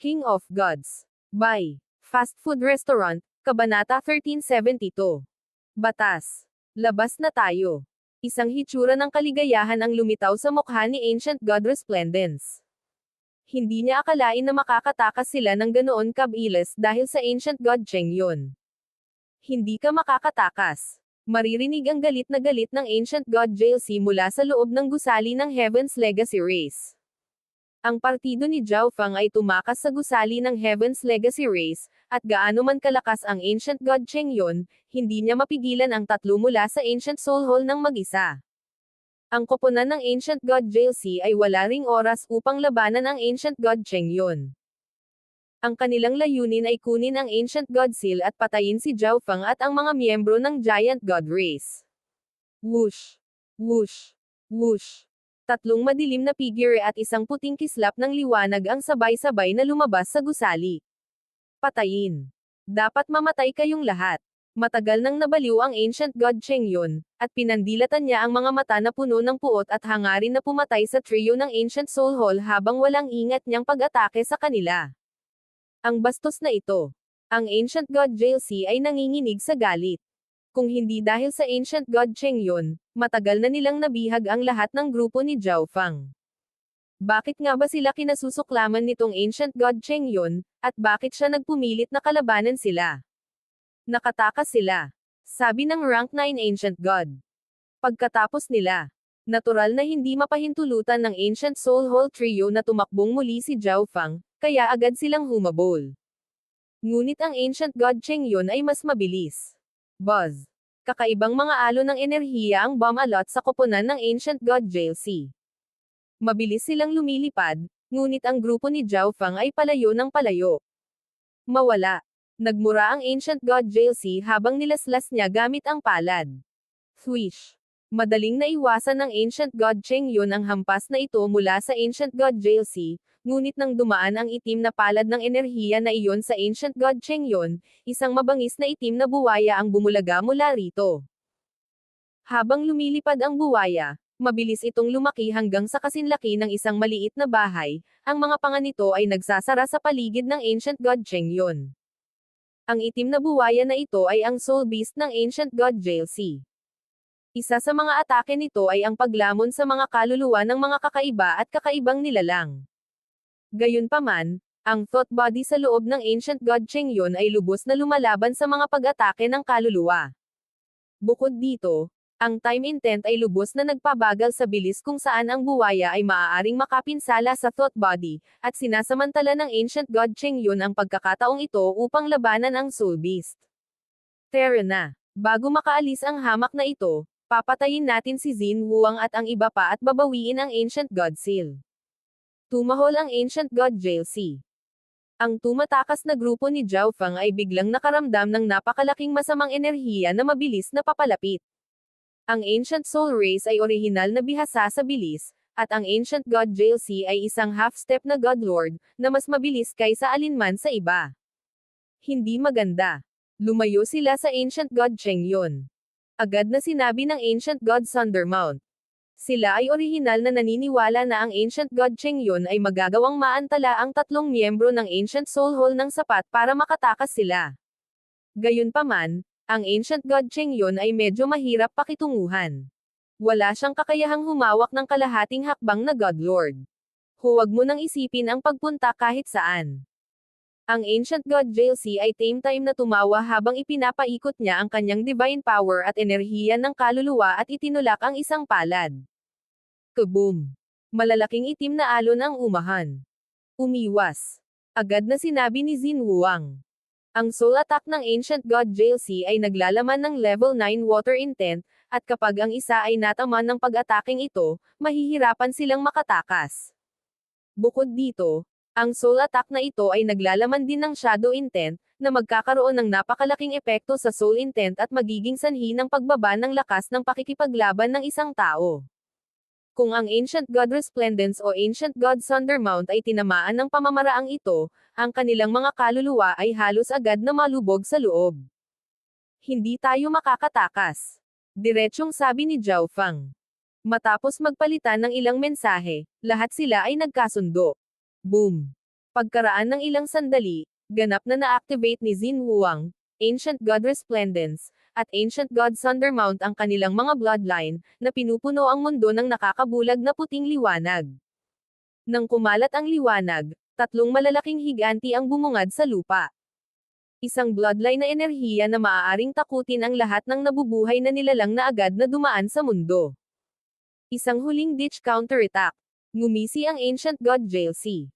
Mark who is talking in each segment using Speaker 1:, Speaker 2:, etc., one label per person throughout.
Speaker 1: King of Gods. By Fast Food Restaurant, Kabanata 1372. Batas. Labas na tayo. Isang hitsura ng kaligayahan ang lumitaw sa mukha ni Ancient God Resplendence. Hindi niya akalain na makakatakas sila ng ganoon kabilis dahil sa Ancient God Cheng yun. Hindi ka makakatakas. Maririnig ang galit ng Ancient God JLC mula sa loob ng gusali ng Heaven's Legacy Race. Ang partido ni Zhao Fang ay tumakas sa gusali ng Heaven's Legacy Race, at gaano man kalakas ang Ancient God Cheng yun, hindi niya mapigilan ang tatlo mula sa Ancient Soul Hall ng mag-isa. Ang koponan ng Ancient God JLC ay wala ring oras upang labanan ang Ancient God Cheng yun. Ang kanilang layunin ay kunin ang Ancient God Seal at patayin si Zhao Fang at ang mga miyembro ng Giant God Race. Whoosh! Whoosh! Whoosh! Tatlong madilim na figure at isang puting kislap ng liwanag ang sabay-sabay na lumabas sa gusali. Patayin. Dapat mamatay kayong lahat. Matagal nang nabaliw ang Ancient God Cheng yun, at pinandilatan niya ang mga mata na puno ng puot at hangarin na pumatay sa trio ng Ancient Soul Hall habang walang ingat niyang pag-atake sa kanila. Ang bastos na ito. Ang Ancient God JLC ay nanginginig sa galit. Kung hindi dahil sa Ancient God Cheng yun, matagal na nilang nabihag ang lahat ng grupo ni Zhao Fang. Bakit nga ba sila kinasusuklaman nitong Ancient God Cheng yun, at bakit siya nagpumilit na kalabanan sila? Nakatakas sila. Sabi ng Rank 9 Ancient God. Pagkatapos nila, natural na hindi mapahintulutan ng Ancient Soul Hall Trio na tumakbong muli si Zhao Fang, kaya agad silang humabol. Ngunit ang Ancient God Cheng yun ay mas mabilis. Buzz. Kakaibang mga alon ng enerhiya ang bomb-alot sa koponan ng Ancient God JLC. Mabilis silang lumilipad, ngunit ang grupo ni Zhao Fang ay palayo ng palayo. Mawala. Nagmura ang Ancient God JLC habang nilaslas niya gamit ang palad. Swish. Madaling naiwasan ng Ancient God Cheng yun ang hampas na ito mula sa Ancient God JLC, ngunit nang dumaan ang itim na palad ng enerhiya na iyon sa Ancient God Cheng yun, isang mabangis na itim na buwaya ang bumulaga mula rito. Habang lumilipad ang buwaya, mabilis itong lumaki hanggang sa kasinlaki ng isang maliit na bahay, ang mga panga nito ay nagsasara sa paligid ng Ancient God Cheng yun. Ang itim na buwaya na ito ay ang Soul Beast ng Ancient God JLC. Isa sa mga atake nito ay ang paglamon sa mga kaluluwa ng mga kakaiba at kakaibang nilalang. Gayunpaman, ang thought body sa loob ng Ancient God Cheng yun ay lubos na lumalaban sa mga pag-atake ng kaluluwa. Bukod dito, ang time intent ay lubos na nagpabagal sa bilis kung saan ang buwaya ay maaaring makapinsala sa thought body, at sinasamantala ng Ancient God Cheng yun ang pagkakataong ito upang labanan ang Soul Beast. Tara na. Bago makaalis ang hamak na ito, papatayin natin si Xin Wuang at ang iba pa at babawiin ang Ancient God Seal. Tumahol ang Ancient God JLC. Ang tumatakas na grupo ni Zhao Fang ay biglang nakaramdam ng napakalaking masamang enerhiya na mabilis na papalapit. Ang Ancient Soul Race ay orihinal na bihasa sa bilis, at ang Ancient God JLC ay isang half-step na God Lord, na mas mabilis kaysa alinman sa iba. Hindi maganda. Lumayo sila sa Ancient God Cheng yun. Agad na sinabi ng Ancient God Thundermount. Sila ay orihinal na naniniwala na ang Ancient God Cheng yun ay magagawang maantala ang tatlong miyembro ng Ancient Soul Hall ng sapat para makatakas sila. Gayunpaman, ang Ancient God Cheng yun ay medyo mahirap pakitunguhan. Wala siyang kakayahang humawak ng kalahating hakbang na God Lord. Huwag mo nang isipin ang pagpunta kahit saan. Ang Ancient God JLC ay time na tumawa habang ipinapaikot niya ang kanyang divine power at enerhiya ng kaluluwa at itinulak ang isang palad. Kaboom! Malalaking itim na alon ang umahan. Umiwas. Agad na sinabi ni Xin Wuang. Ang soul attack ng Ancient God JLC ay naglalaman ng level 9 water intent, at kapag ang isa ay nataman ng pag-ataking ito, mahihirapan silang makatakas. Bukod dito, ang soul attack na ito ay naglalaman din ng shadow intent, na magkakaroon ng napakalaking epekto sa soul intent at magiging sanhi ng pagbaba ng lakas ng pakikipaglaban ng isang tao. Kung ang Ancient God Resplendence o Ancient God Thundermount ay tinamaan ng pamamaraang ito, ang kanilang mga kaluluwa ay halos agad na malubog sa loob. Hindi tayo makakatakas. Diretsyong sabi ni Zhao Fang. Matapos magpalitan ng ilang mensahe, lahat sila ay nagkasundo. Boom! Pagkaraan ng ilang sandali, ganap na na-activate ni Xin Huang, Ancient God Resplendence, at Ancient God Thundermount ang kanilang mga bloodline, na pinupuno ang mundo ng nakakabulag na puting liwanag. Nang kumalat ang liwanag, tatlong malalaking higanti ang bumungad sa lupa. Isang bloodline na enerhiya na maaaring takutin ang lahat ng nabubuhay na nilalang na agad na dumaan sa mundo. Isang huling ditch counterattack. Ngumisi ang Ancient God Jalsi.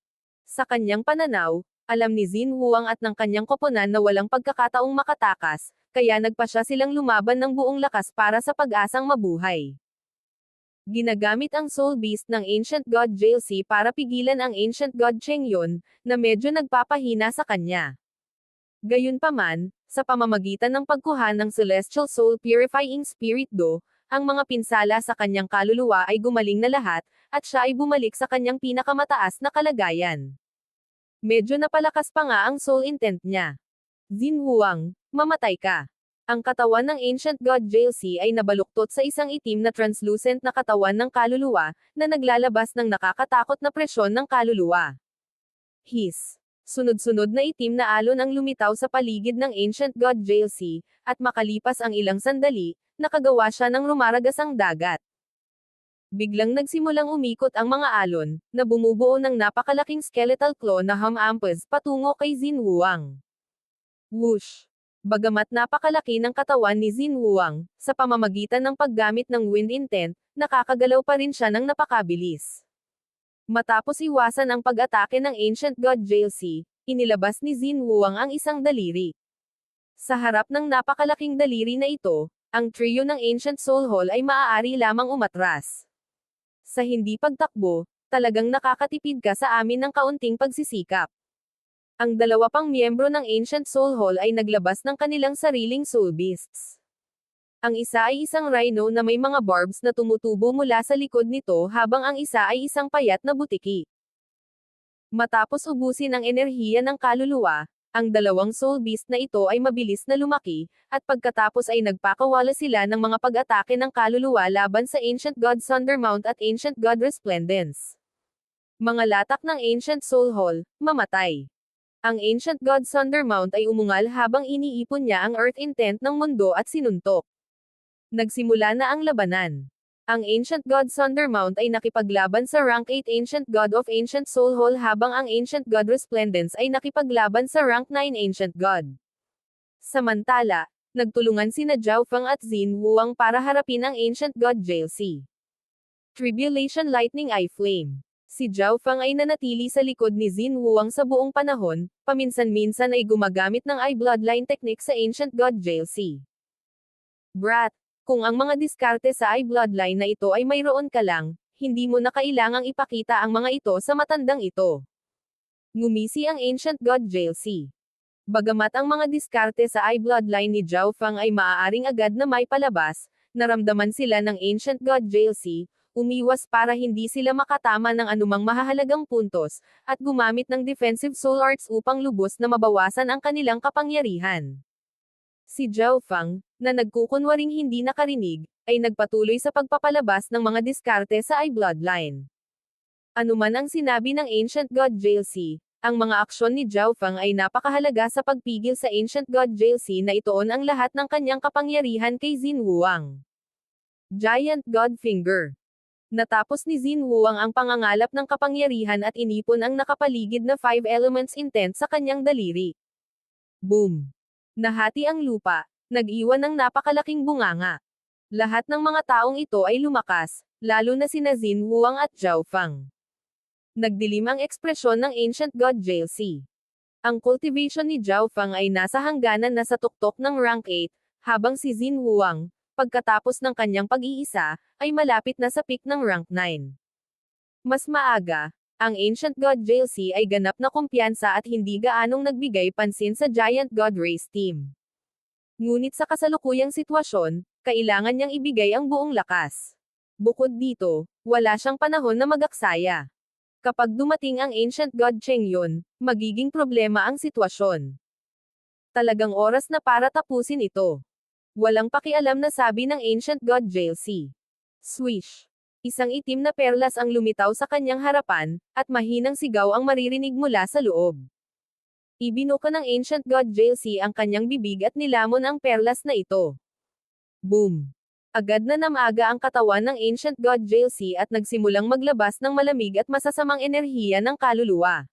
Speaker 1: Sa kanyang pananaw, alam ni Xin Huang at ng kanyang koponan na walang pagkakataong makatakas, kaya nagpasya silang lumaban ng buong lakas para sa pag-asang mabuhay. Ginagamit ang Soul Beast ng Ancient God Jalsi para pigilan ang Ancient God Chengyon, na medyo nagpapahina sa kanya. Gayunpaman, sa pamamagitan ng pagkuha ng Celestial Soul Purifying Spirit Do, ang mga pinsala sa kanyang kaluluwa ay gumaling na lahat, at siya ay bumalik sa kanyang pinakamataas na kalagayan. Medyo napalakas pa nga ang soul intent niya. Xin Huang, mamatay ka. Ang katawan ng Ancient God Jalsi ay nabaluktot sa isang itim na translucent na katawan ng kaluluwa, na naglalabas ng nakakatakot na presyon ng kaluluwa. His. Sunod-sunod na itim na alon ang lumitaw sa paligid ng Ancient God Jalsi, at makalipas ang ilang sandali, nakagawa siya ng rumaragasang dagat. Biglang nagsimulang umikot ang mga alon, na bumubuo ng napakalaking skeletal claw na humampas patungo kay Xin Huang. Whoosh! Bagamat napakalaki ng katawan ni Xin Huang, sa pamamagitan ng paggamit ng wind intent, nakakagalaw pa rin siya ng napakabilis. Matapos iwasan ang pag-atake ng Ancient God Jalsi, inilabas ni Xin Huang ang isang daliri. Sa harap ng napakalaking daliri na ito, ang trio ng Ancient Soul Hall ay maaari lamang umatras. Sa hindi pagtakbo, talagang nakakatipid ka sa amin ng kaunting pagsisikap. Ang dalawa pang miyembro ng Ancient Soul Hall ay naglabas ng kanilang sariling Soul Beasts. Ang isa ay isang rhino na may mga barbs na tumutubo mula sa likod nito habang ang isa ay isang payat na butiki. Matapos ubusin ang enerhiya ng kaluluwa, ang dalawang Soul Beast na ito ay mabilis na lumaki, at pagkatapos ay nagpakawala sila ng mga pag-atake ng kaluluwa laban sa Ancient God Thundermount at Ancient God Resplendence. Mga latak ng Ancient Soul Hall, mamatay. Ang Ancient God Thundermount ay umungal habang iniipon niya ang Earth Intent ng mundo at sinuntok. Nagsimula na ang labanan. Ang Ancient God Thundermount ay nakipaglaban sa Rank 8 Ancient God of Ancient Soul Hall habang ang Ancient God Resplendence ay nakipaglaban sa Rank 9 Ancient God. Samantala, nagtulungan sina Zhao Feng at Xin Huang para harapin ang Ancient God Jalsi. Tribulation Lightning Eye Flame. Si Zhao Feng ay nanatili sa likod ni Xin Huang sa buong panahon, paminsan-minsan ay gumagamit ng Eye Bloodline technique sa Ancient God Jalsi. Brat! Kung ang mga diskarte sa Eye Bloodline na ito ay mayroon ka lang, hindi mo na kailangang ipakita ang mga ito sa matandang ito. Ngumisi ang Ancient God Jalsi. Bagamat ang mga diskarte sa Eye Bloodline ni Zhao Feng ay maaaring agad na may palabas, naramdaman sila ng Ancient God Jalsi, umiwas para hindi sila makatama ng anumang mahahalagang puntos, at gumamit ng defensive soul arts upang lubos na mabawasan ang kanilang kapangyarihan. Si Zhao Feng, na nagkukunwaring hindi nakarinig, ay nagpatuloy sa pagpapalabas ng mga diskarte sa Eye Bloodline. Anuman ang sinabi ng Ancient God Jalsi, ang mga aksyon ni Zhao Feng ay napakahalaga sa pagpigil sa Ancient God Jalsi na ituon ang lahat ng kanyang kapangyarihan kay Xin Huang. Giant God Finger. Natapos ni Xin Huang ang pangangalap ng kapangyarihan at inipon ang nakapaligid na 5 elements intent sa kanyang daliri. Boom! Nahati ang lupa, nag-iwan ng napakalaking bunganga. Lahat ng mga taong ito ay lumakas, lalo na sina Xin Huang at Zhao Feng. Nagdilim ang ekspresyon ng Ancient God Jalsi. Ang cultivation ni Zhao Feng ay nasa hangganan na sa tuktok ng Rank 8, habang si Xin Huang, pagkatapos ng kanyang pag-iisa, ay malapit na sa peak ng Rank 9. Mas maaga, ang Ancient God Jalsi ay ganap na kumpiyansa at hindi gaanong nagbigay pansin sa Giant God Race Team. Ngunit sa kasalukuyang sitwasyon, kailangan niyang ibigay ang buong lakas. Bukod dito, wala siyang panahon na mag-aksaya. Kapag dumating ang Ancient God Chengyon, magiging problema ang sitwasyon. Talagang oras na para tapusin ito. Walang pakialam na sabi ng Ancient God Jalsi. Swish! Isang itim na perlas ang lumitaw sa kanyang harapan, at mahinang sigaw ang maririnig mula sa loob. Ibinuka ng Ancient God Jalsi ang kanyang bibig at nilamon ang perlas na ito. Boom! Agad na namaga ang katawan ng Ancient God Jalsi at nagsimulang maglabas ng malamig at masasamang enerhiya ng kaluluwa.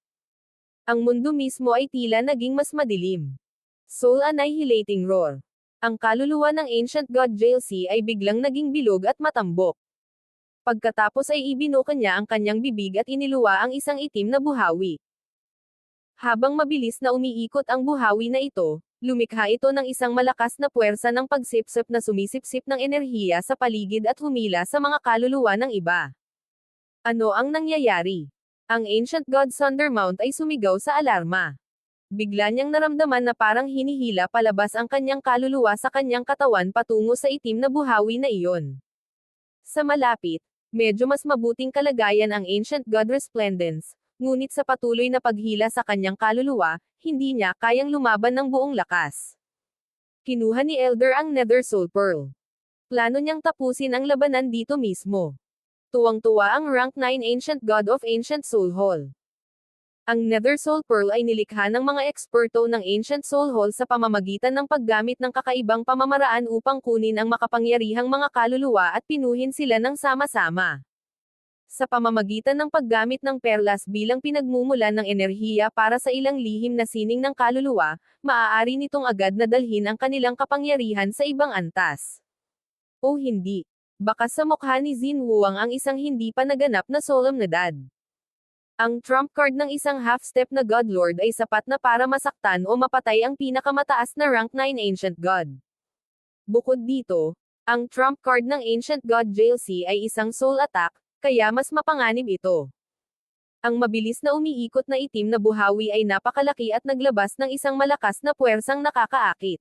Speaker 1: Ang mundo mismo ay tila naging mas madilim. Soul Annihilating Roar. Ang kaluluwa ng Ancient God Jalsi ay biglang naging bilog at matambok. Pagkatapos ay ibinuka niya ang kanyang bibig at iniluwa ang isang itim na buhawi. Habang mabilis na umiikot ang buhawi na ito, lumikha ito ng isang malakas na puwersa ng pagsipsip na sumisipsip ng enerhiya sa paligid at humila sa mga kaluluwa ng iba. Ano ang nangyayari? Ang Ancient God Thundermount ay sumigaw sa alarma. Bigla niyang naramdaman na parang hinihila palabas ang kanyang kaluluwa sa kanyang katawan patungo sa itim na buhawi na iyon. Sa malapit, medyo mas mabuting kalagayan ang Ancient God Resplendence, ngunit sa patuloy na paghila sa kanyang kaluluwa, hindi niya kayang lumaban ng buong lakas. Kinuha ni Elder ang Nether Soul Pearl. Plano niyang tapusin ang labanan dito mismo. Tuwang-tuwa ang Rank 9 Ancient God of Ancient Soul Hall. Ang Nether Soul Pearl ay nilikha ng mga eksperto ng Ancient Soul Hall sa pamamagitan ng paggamit ng kakaibang pamamaraan upang kunin ang makapangyarihang mga kaluluwa at pinuhin sila ng sama-sama. Sa pamamagitan ng paggamit ng perlas bilang pinagmumulan ng enerhiya para sa ilang lihim na sining ng kaluluwa, maaari nitong agad na dalhin ang kanilang kapangyarihan sa ibang antas. O hindi. Baka sa mukha ni Xin Wuang ang isang hindi pa naganap na solemnidad. Ang trump card ng isang half-step na God Lord ay sapat na para masaktan o mapatay ang pinakamataas na rank 9 Ancient God. Bukod dito, ang trump card ng Ancient God Jalsi ay isang soul attack, kaya mas mapanganib ito. Ang mabilis na umiikot na itim na buhawi ay napakalaki at naglabas ng isang malakas na puwersang nakakaakit.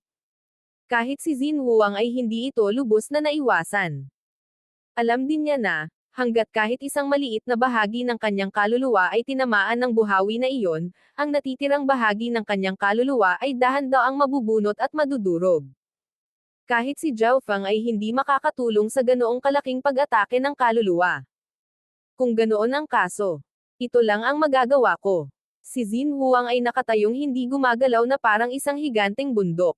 Speaker 1: Kahit si Xin Wuang ay hindi ito lubos na naiwasan. Alam din niya na, hanggat kahit isang maliit na bahagi ng kanyang kaluluwa ay tinamaan ng buhawi na iyon, ang natitirang bahagi ng kanyang kaluluwa ay dahan-daang mabubunot at madudurog. Kahit si Zhao Feng ay hindi makakatulong sa ganoong kalaking pag-atake ng kaluluwa. Kung ganoon ang kaso, ito lang ang magagawa ko. Si Xin Wuang ay nakatayong hindi gumagalaw na parang isang higanteng bundok.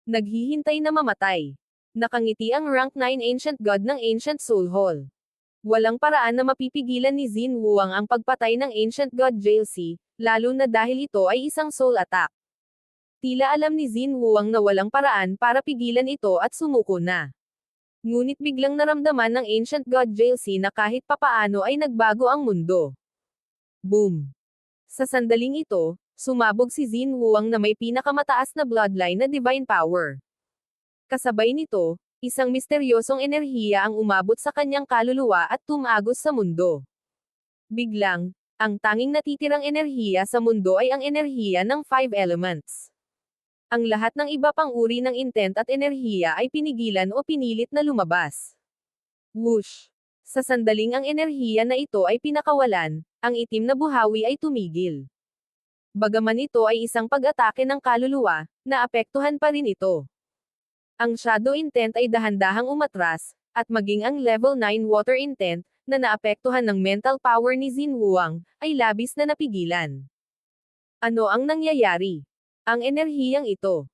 Speaker 1: Naghihintay na mamatay. Nakangiti ang rank 9 Ancient God ng Ancient Soul Hall. Walang paraan na mapipigilan ni Xin Wuang ang pagpatay ng Ancient God Jalsi, lalo na dahil ito ay isang soul attack. Tila alam ni Xin Wuang na walang paraan para pigilan ito at sumuko na. Ngunit biglang naramdaman ng Ancient God Jalsi na kahit papaano ay nagbago ang mundo. Boom! Sa sandaling ito, sumabog si Xin Wuang na may pinakamataas na bloodline na divine power. Kasabay nito, isang misteryosong enerhiya ang umabot sa kanyang kaluluwa at tumagos sa mundo. Biglang, ang tanging natitirang enerhiya sa mundo ay ang enerhiya ng 5 elements. Ang lahat ng iba pang uri ng intent at enerhiya ay pinigilan o pinilit na lumabas. Whoosh! Sa sandaling ang enerhiya na ito ay pinakawalan, ang itim na buhawi ay tumigil. Bagaman ito ay isang pag-atake ng kaluluwa, naapektuhan pa rin ito. Ang Shadow Intent ay dahan-dahang umatras, at maging ang Level 9 Water Intent, na naapektuhan ng mental power ni Xin Wuang, ay labis na napigilan. Ano ang nangyayari? Ang enerhiyang ito.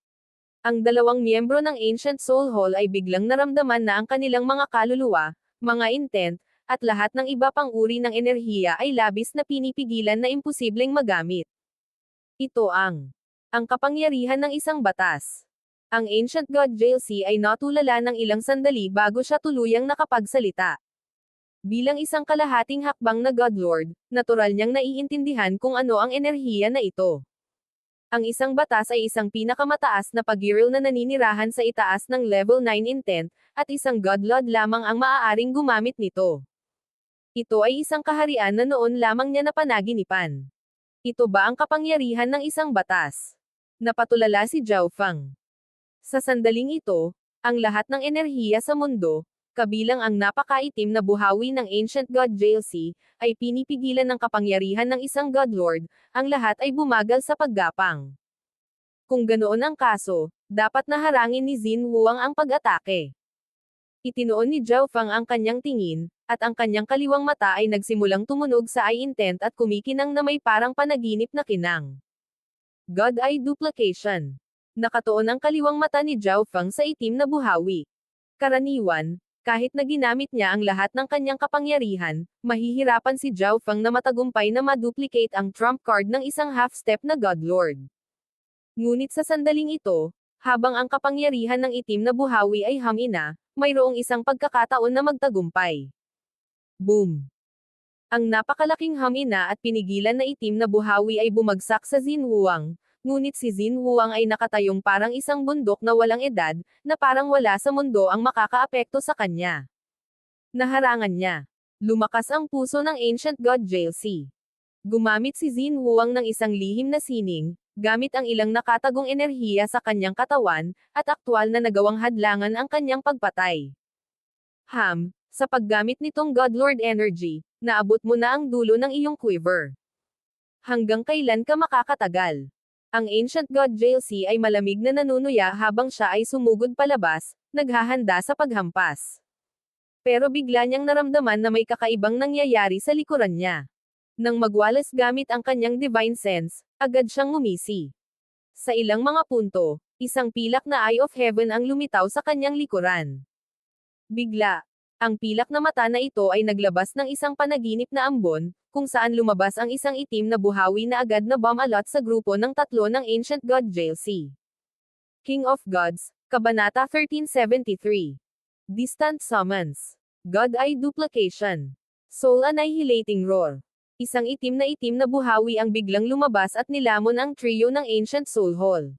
Speaker 1: Ang dalawang miyembro ng Ancient Soul Hall ay biglang naramdaman na ang kanilang mga kaluluwa, mga intent, at lahat ng iba pang uri ng enerhiya ay labis na pinipigilan na imposibleng magamit. Ito ang kapangyarihan ng isang batas. Ang Ancient God Jalsi ay natulala ng ilang sandali bago siya tuluyang nakapagsalita. Bilang isang kalahating hakbang na God Lord, natural niyang naiintindihan kung ano ang enerhiya na ito. Ang isang batas ay isang pinakamataas na pag-iril na naninirahan sa itaas ng Level 9 Intent, at isang God Lord lamang ang maaaring gumamit nito. Ito ay isang kaharian na noon lamang niya napanaginipan. Ito ba ang kapangyarihan ng isang batas? Napatulala si Zhao Feng. Sa sandaling ito, ang lahat ng enerhiya sa mundo, kabilang ang napakaitim na buhawi ng Ancient God Jalsi, ay pinipigilan ng kapangyarihan ng isang God Lord, ang lahat ay bumagal sa paggapang. Kung ganoon ang kaso, dapat na harangin ni Xin Wuang ang pag-atake. Itinoon ni Zhao Feng ang kanyang tingin, at ang kanyang kaliwang mata ay nagsimulang tumunog sa eye intent at kumikinang na may parang panaginip na kinang. God Eye Duplication. Nakatuon ang kaliwang mata ni Zhao Feng sa itim na buhawi. Karaniwan, kahit na ginamit niya ang lahat ng kanyang kapangyarihan, mahihirapan si Zhao Feng na matagumpay na ma-duplicate ang trump card ng isang half-step na God Lord. Ngunit sa sandaling ito, habang ang kapangyarihan ng itim na buhawi ay hamina, mayroong isang pagkakataon na magtagumpay. Boom! Ang napakalaking hamina at pinigilan na itim na buhawi ay bumagsak sa Xin Huang, ngunit si Xin Huang ay nakatayong parang isang bundok na walang edad, na parang wala sa mundo ang makakaapekto sa kanya. Naharangan niya. Lumakas ang puso ng Ancient God JLC. Gumamit si Xin Huang ng isang lihim na sining, gamit ang ilang nakatagong enerhiya sa kanyang katawan, at aktwal na nagawang hadlangan ang kanyang pagpatay. Sa paggamit nitong Godlord Energy, naabot mo na ang dulo ng iyong quiver. Hanggang kailan ka makakatagal? Ang Ancient God JLC ay malamig na nanunuya habang siya ay sumugod palabas, naghahanda sa paghampas. Pero bigla niyang naramdaman na may kakaibang nangyayari sa likuran niya. Nang magwalas gamit ang kanyang divine sense, agad siyang ngumisi. Sa ilang mga punto, isang pilak na Eye of Heaven ang lumitaw sa kanyang likuran. Bigla, ang pilak na mata na ito ay naglabas ng isang panaginip na ambon, kung saan lumabas ang isang itim na buhawi na agad na bumalot sa grupo ng tatlo ng Ancient God JLC. King of Gods, Kabanata 1373. Distant Summons. God Eye Duplication. Soul Annihilating Roar. Isang itim na buhawi ang biglang lumabas at nilamon ang trio ng Ancient Soul Hall.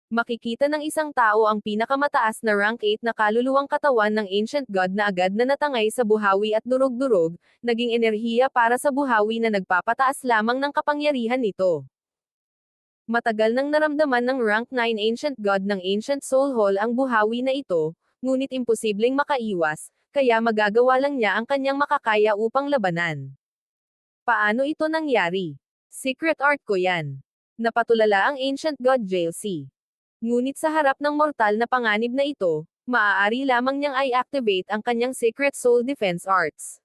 Speaker 1: Makikita ng isang tao ang pinakamataas na rank 8 na kaluluwang katawan ng Ancient God na agad na natangay sa buhawi at durog-durog, naging enerhiya para sa buhawi na nagpapataas lamang ng kapangyarihan nito. Matagal nang naramdaman ng rank 9 Ancient God ng Ancient Soul Hall ang buhawi na ito, ngunit imposibleng makaiwas, kaya magagawa lang niya ang kanyang makakaya upang labanan. Paano ito nangyari? Secret art ko yan. Napatulala ang Ancient God JLC. Ngunit sa harap ng mortal na panganib na ito, maaari lamang niyang i-activate ang kanyang Secret Soul Defense Arts.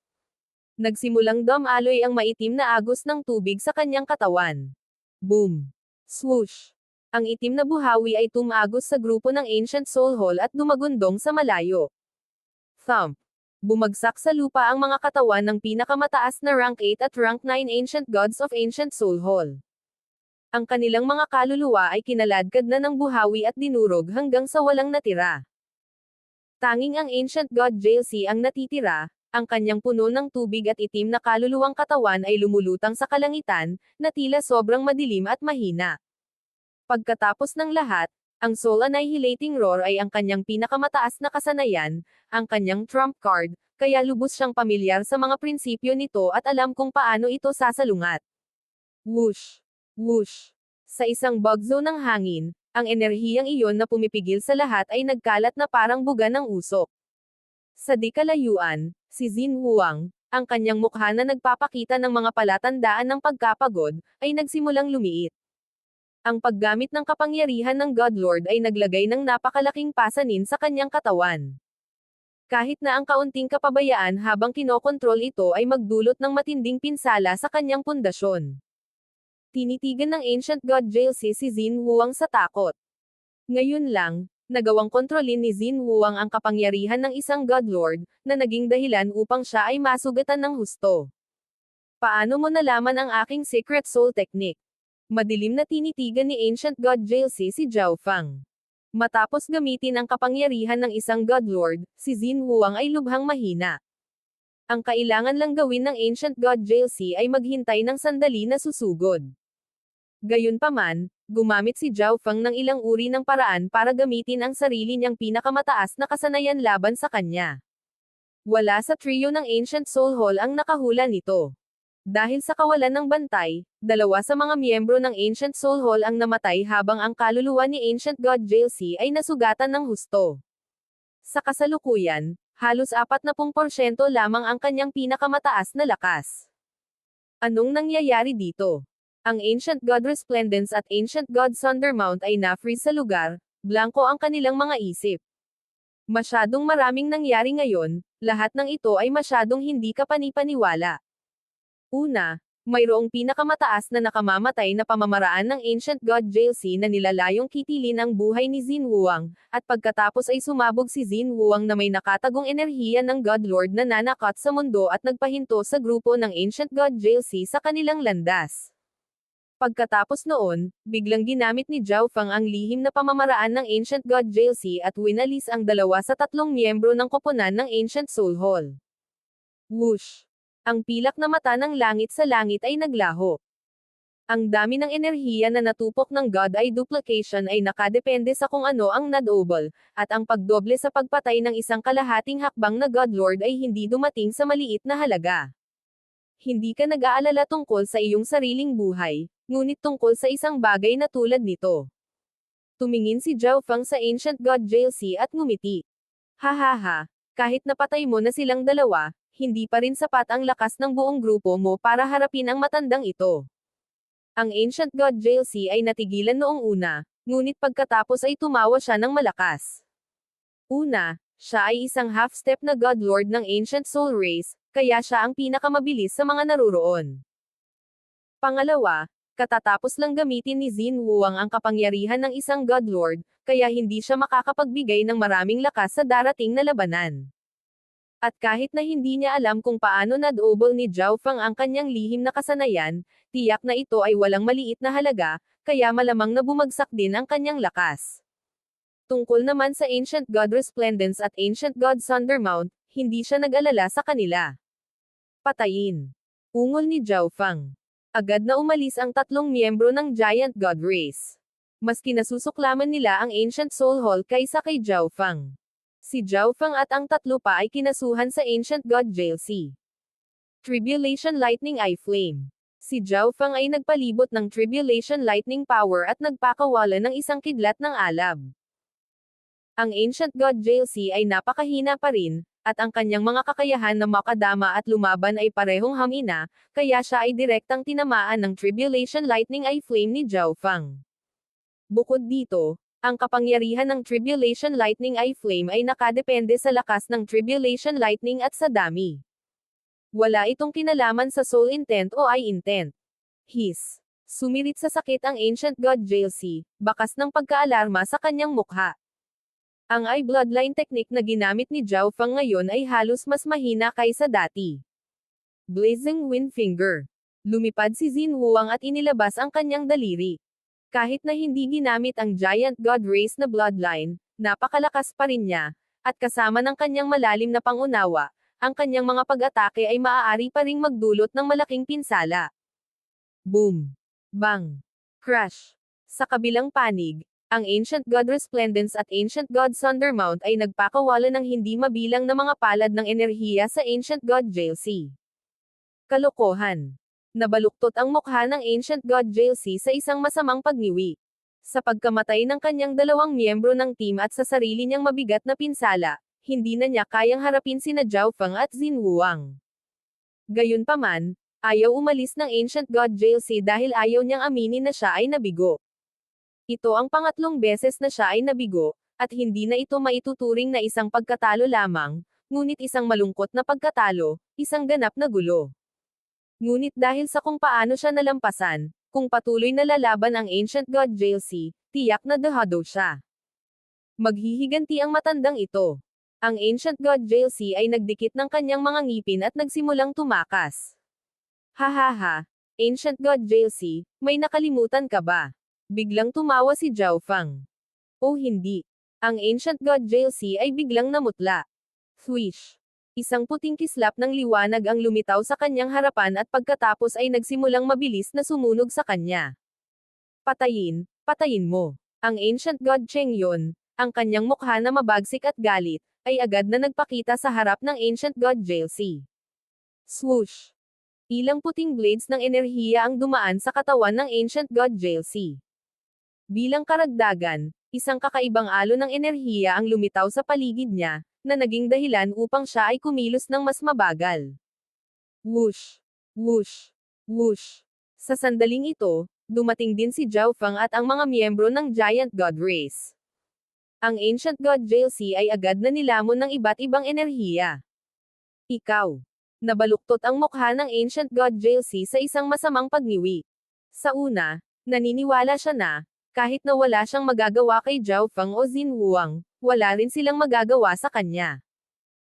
Speaker 1: Nagsimulang dumaloy ang maitim na agos ng tubig sa kanyang katawan. Boom! Swoosh! Ang itim na buhawi ay tumagos sa grupo ng Ancient Soul Hall at dumagundong sa malayo. Thump! Bumagsak sa lupa ang mga katawan ng pinakamataas na rank 8 at rank 9 Ancient Gods of Ancient Soul Hall. Ang kanilang mga kaluluwa ay kinaladkad na ng buhawi at dinurog hanggang sa walang natira. Tanging ang Ancient God JLC ang natitira, ang kanyang puno ng tubig at itim na kaluluwang katawan ay lumulutang sa kalangitan, na tila sobrang madilim at mahina. Pagkatapos ng lahat, ang Soul Annihilating Roar ay ang kanyang pinakamataas na kasanayan, ang kanyang trump card, kaya lubos siyang pamilyar sa mga prinsipyo nito at alam kung paano ito sasalungat. Whoosh! Whoosh! Sa isang bugzo ng hangin, ang enerhiyang iyon na pumipigil sa lahat ay nagkalat na parang buga ng usok. Sa di kalayuan, si Xin Huang, ang kanyang mukha na nagpapakita ng mga palatandaan ng pagkapagod, ay nagsimulang lumiit. Ang paggamit ng kapangyarihan ng Godlord ay naglagay ng napakalaking pasanin sa kanyang katawan. Kahit na ang kaunting kapabayaan habang kinokontrol ito ay magdulot ng matinding pinsala sa kanyang pundasyon. Tinitigan ng Ancient God JLC si Xin Huang sa takot. Ngayon lang, nagawang kontrolin ni Xin Huang ang kapangyarihan ng isang Godlord, na naging dahilan upang siya ay masugatan ng husto. Paano mo nalaman ang aking Secret Soul Technique? Madilim na tinitigan ni Ancient God JLC si Zhao Feng. Matapos gamitin ang kapangyarihan ng isang Godlord, si Xin Huang ay lubhang mahina. Ang kailangan lang gawin ng Ancient God JLC ay maghintay ng sandali na susugod. Gayunpaman, gumamit si Zhao Feng ng ilang uri ng paraan para gamitin ang sarili niyang pinakamataas na kasanayan laban sa kanya. Wala sa trio ng Ancient Soul Hall ang nakahula nito. Dahil sa kawalan ng bantay, dalawa sa mga miyembro ng Ancient Soul Hall ang namatay habang ang kaluluwa ni Ancient God JLC ay nasugatan ng husto. Sa kasalukuyan, halos 40% lamang ang kanyang pinakamataas na lakas. Anong nangyayari dito? Ang Ancient God Resplendence at Ancient God Thundermount ay na-freeze sa lugar, blanko ang kanilang mga isip. Masyadong maraming nangyari ngayon, Lahat ng ito ay masyadong hindi kapani-paniwala. Una, mayroong pinakamataas na nakamamatay na pamamaraan ng Ancient God JLC na nilalayong kitilin ang buhay ni Xin Wuang, at pagkatapos ay sumabog si Xin Wuang na may nakatagong enerhiya ng God Lord na nanakot sa mundo at nagpahinto sa grupo ng Ancient God JLC sa kanilang landas. Pagkatapos noon, biglang ginamit ni Zhao Feng ang lihim na pamamaraan ng Ancient God JLC at winalis ang 2 sa 3 miyembro ng koponan ng Ancient Soul Hall. Whoosh! Ang pilak na mata ng langit sa langit ay naglaho. Ang dami ng enerhiya na natupok ng God Eye Duplication ay nakadepende sa kung ano ang Nadobel, at ang pagdoble sa pagpatay ng isang kalahating hakbang na God Lord ay hindi dumating sa maliit na halaga. Hindi ka nag-aalala tungkol sa iyong sariling buhay, ngunit tungkol sa isang bagay na tulad nito. Tumingin si Zhao Feng sa Ancient God JLC at ngumiti. Hahaha, kahit napatay mo na silang dalawa, hindi pa rin sapat ang lakas ng buong grupo mo para harapin ang matandang ito. Ang Ancient God JLC ay natigilan noong una, ngunit pagkatapos ay tumawa siya ng malakas. Una, siya ay isang half-step na God Lord ng Ancient Soul Race, kaya siya ang pinakamabilis sa mga naruroon. Pangalawa, katatapos lang gamitin ni Xin Wuang ang kapangyarihan ng isang God Lord, kaya hindi siya makakapagbigay ng maraming lakas sa darating na labanan. At kahit na hindi niya alam kung paano nadobol ni Zhao Feng ang kanyang lihim na kasanayan, tiyak na ito ay walang maliit na halaga, kaya malamang na bumagsak din ang kanyang lakas. Tungkol naman sa Ancient God Resplendence at Ancient God Thundermount, hindi siya nag-alala sa kanila. Patayin. Ungol ni Zhao Feng. Agad na umalis ang 3 miyembro ng Giant God Race. Mas kinasusuklaman nila ang Ancient Soul Hall kaysa kay Zhao Feng. Si Zhao Feng at ang 3 pa ay kinasuhan sa Ancient God JLC. Tribulation Lightning Eye Flame. Si Zhao Feng ay nagpalibot ng Tribulation Lightning Power at nagpakawala ng isang kidlat ng alab. Ang Ancient God JLC ay napakahina pa rin, at ang kanyang mga kakayahan na makadama at lumaban ay parehong hamina, kaya siya ay direktang tinamaan ng Tribulation Lightning Eye Flame ni Zhao Feng. Bukod dito, ang kapangyarihan ng Tribulation Lightning Eye Flame ay nakadepende sa lakas ng Tribulation Lightning at sa dami. Wala itong kinalaman sa Soul Intent o Eye Intent. His. Sumirit sa sakit ang Ancient God JLC, bakas ng pagkaalarma sa kanyang mukha. Ang Eye Bloodline technique na ginamit ni Zhao Feng ngayon ay halos mas mahina kaysa dati. Blazing Wind Finger. Lumipad si Xin Wuang at inilabas ang kanyang daliri. Kahit na hindi ginamit ang Giant God Race na bloodline, napakalakas pa rin niya, at kasama ng kanyang malalim na pangunawa, ang kanyang mga pag-atake ay maaari pa ring magdulot ng malaking pinsala. Boom! Bang! Crash! Sa kabilang panig, ang Ancient God Resplendence at Ancient God Thundermount ay nagpakawala ng hindi mabilang na mga palad ng enerhiya sa Ancient God JLC. Kalokohan! Nabaluktot ang mukha ng Ancient God JLC sa isang masamang pagniwi. Sa pagkamatay ng kanyang 2 miyembro ng team at sa sarili niyang mabigat na pinsala, hindi na niya kayang harapin sina Zhao Feng at Xin Wuang. Gayunpaman, ayaw umalis ng Ancient God JLC dahil ayaw niyang aminin na siya ay nabigo. Ito ang pangatlong beses na siya ay nabigo, at hindi na ito maituturing na isang pagkatalo lamang, ngunit isang malungkot na pagkatalo, isang ganap na gulo. Ngunit dahil sa kung paano siya nalampasan, kung patuloy na lalaban ang Ancient God JLC, tiyak na dehado siya. Maghihiganti ang matandang ito. Ang Ancient God JLC ay nagdikit ng kanyang mga ngipin at nagsimulang tumakas. Hahaha, Ancient God JLC, may nakalimutan ka ba? Biglang tumawa si Zhao Feng. O hindi. Ang Ancient God JLC ay biglang namutla. Swish. Isang puting kislap ng liwanag ang lumitaw sa kanyang harapan at pagkatapos ay nagsimulang mabilis na sumunog sa kanya. Patayin, patayin mo. Ang Ancient God Cheng Yun, ang kanyang mukha na mabagsik at galit, ay agad na nagpakita sa harap ng Ancient God JLC. Swoosh! Ilang puting blades ng enerhiya ang dumaan sa katawan ng Ancient God JLC. Bilang karagdagan, isang kakaibang alon ng enerhiya ang lumitaw sa paligid niya, na naging dahilan upang siya ay kumilos ng mas mabagal. Whoosh! Whoosh! Whoosh! Sa sandaling ito, dumating din si Zhao Feng at ang mga miyembro ng Giant God Race. Ang Ancient God JLC ay agad na nilamon ng iba't ibang enerhiya. Ikaw. Nabaluktot ang mukha ng Ancient God Jalcy sa isang masamang pagniwi. Sa una, naniniwala siya na, kahit na wala siyang magagawa kay Zhao Feng o Xin Huang, wala rin silang magagawa sa kanya.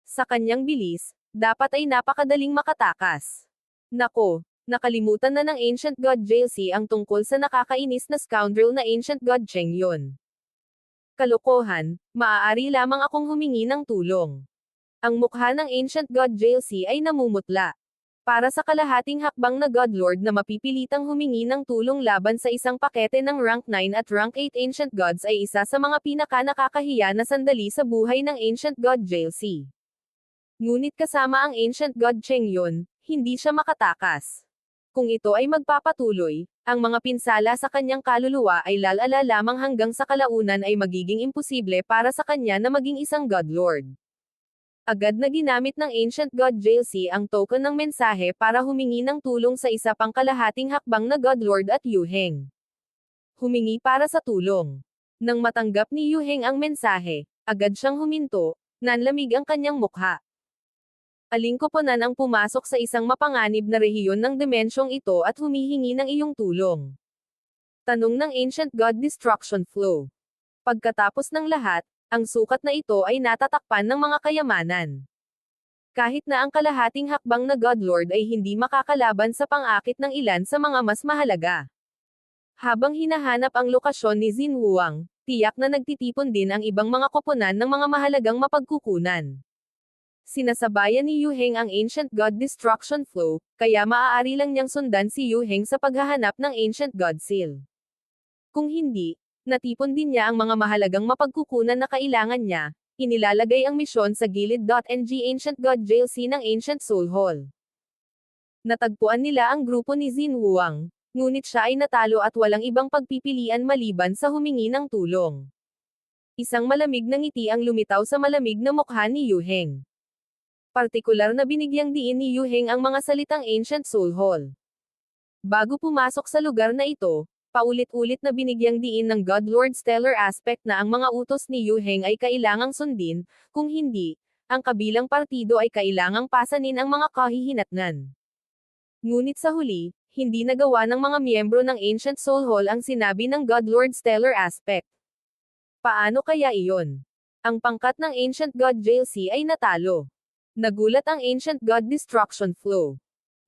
Speaker 1: Sa kanyang bilis, dapat ay napakadaling makatakas. Nako, nakalimutan na ng Ancient God Jalcy ang tungkol sa nakakainis na scoundrel na Ancient God Cheng Yun. Kalokohan, maaari lamang akong humingi ng tulong. Ang mukha ng Ancient God Jalcy ay namumutla. Para sa kalahating hakbang na Godlord na mapipilitang humingi ng tulong laban sa isang pakete ng rank 9 at rank 8 Ancient Gods ay isa sa mga pinaka-nakakahiya na sandali sa buhay ng Ancient God Jalcy. Ngunit kasama ang Ancient God Cheng Yun, hindi siya makatakas. Kung ito ay magpapatuloy, ang mga pinsala sa kanyang kaluluwa ay lalala lamang hanggang sa kalaunan ay magiging imposible para sa kanya na maging isang Godlord. Agad na ginamit ng Ancient God Jalcy ang token ng mensahe para humingi ng tulong sa isa pang kalahating hakbang na Godlord at Yu Heng. Humingi para sa tulong. Nang matanggap ni Yu Heng ang mensahe, agad siyang huminto, nanlamig ang kanyang mukha. Aling koponan ang pumasok sa isang mapanganib na rehiyon ng dimensyong ito at humihingi ng iyong tulong? Tanong ng Ancient God Destruction Flow. Pagkatapos ng lahat, ang sukat na ito ay natatakpan ng mga kayamanan. Kahit na ang kalahating hakbang na Godlord ay hindi makakalaban sa pang-akit ng ilan sa mga mas mahalaga. Habang hinahanap ang lokasyon ni Xin Huang, tiyak na nagtitipon din ang ibang mga koponan ng mga mahalagang mapagkukunan. Sinasabayan ni Yu Heng ang Ancient God Destruction Flow, kaya maaari lang niyang sundan si Yu Heng sa paghahanap ng Ancient God Seal. Kung hindi, natipon din niya ang mga mahalagang mapagkukunan na kailangan niya, inilalagay ang misyon sa gilid.ng Ancient God Jalcy ng Ancient Soul Hall. Natagpuan nila ang grupo ni Xin Huang, ngunit siya ay natalo at walang ibang pagpipilian maliban sa humingi ng tulong. Isang malamig na ngiti ang lumitaw sa malamig na mukha ni Yu Heng. Partikular na binigyang diin ni Yu Heng ang mga salitang Ancient Soul Hall. Bago pumasok sa lugar na ito, paulit-ulit na binigyang diin ng Godlord Stellar Aspect na ang mga utos ni Yu Heng ay kailangang sundin, kung hindi, ang kabilang partido ay kailangang pasanin ang mga kahihinatnan. Ngunit sa huli, hindi nagawa ng mga miyembro ng Ancient Soul Hall ang sinabi ng Godlord Stellar Aspect. Paano kaya iyon? Ang pangkat ng Ancient God Jalcy ay natalo. Nagulat ang Ancient God Destruction Flow.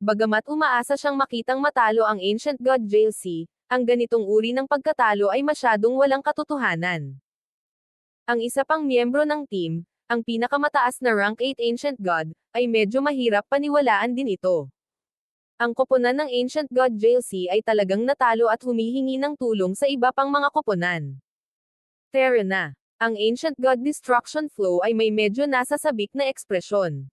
Speaker 1: Bagamat umaasa siyang makitang matalo ang Ancient God Jalcy, ang ganitong uri ng pagkatalo ay masyadong walang katotohanan. Ang isa pang miyembro ng team, ang pinakamataas na rank 8 Ancient God, ay medyo mahirap paniwalaan din ito. Ang koponan ng Ancient God Jalcy ay talagang natalo at humihingi ng tulong sa iba pang mga koponan. Tara na. Ang Ancient God Destruction Flow ay may medyo nasasabik na ekspresyon.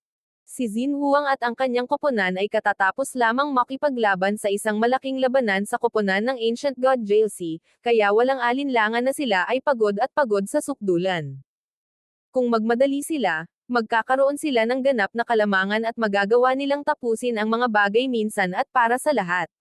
Speaker 1: Si Xin Huang at ang kanyang koponan ay katatapos lamang makipaglaban sa isang malaking labanan sa koponan ng Ancient God Jalcy, kaya walang alinlangan na sila ay pagod at pagod sa sukdulan. Kung magmadali sila, magkakaroon sila ng ganap na kalamangan at magagawa nilang tapusin ang mga bagay minsan at para sa lahat.